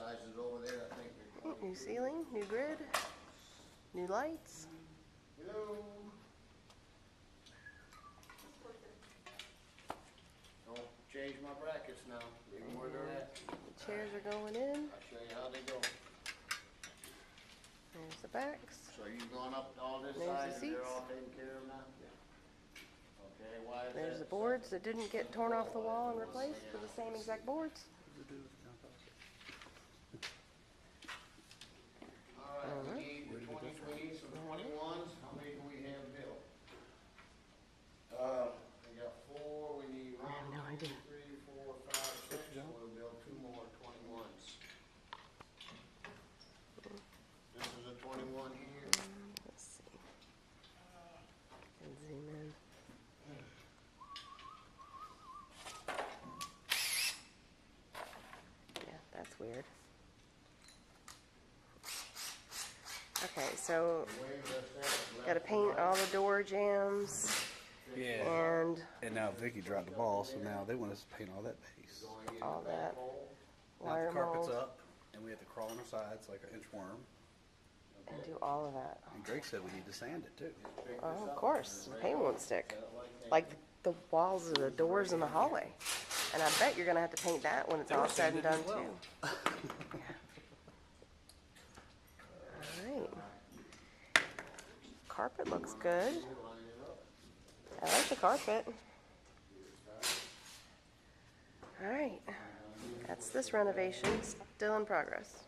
sizes over there, I think they're 20. New ceiling, new grid, new lights. Hello. Don't change my brackets now, leave them where they're at. The chairs are going in. I'll show you how they go. There's the backs. So you've gone up all this There's side the and they're seats. all taken care of now? Okay, why is that? There's the boards that didn't get torn off the wall and replaced with the same exact boards. Alright, we need some 21s. How many do we have built? We got 4, we need I have no 1, 2, idea. 3, 4, 5, 6. We'll build 2 more 21s. This is a 21 here. Let's see. And zoom in. Yeah, that's weird. Okay, so gotta paint all the door jambs Yeah. and And now Vicky dropped the ball, so now they want us to paint all that base. all that Now wire the carpet's mold up, and we have to crawl on our sides like an inchworm. and do all of that. And Greg said we need to sand it too. Oh, of course, the paint won't stick. Like the walls of the doors in the hallway. And I bet you're gonna have to paint that when it's They all were said and sanded done as too. well. Alright. Carpet looks good. I like the carpet. Alright. That's this renovation, still in progress.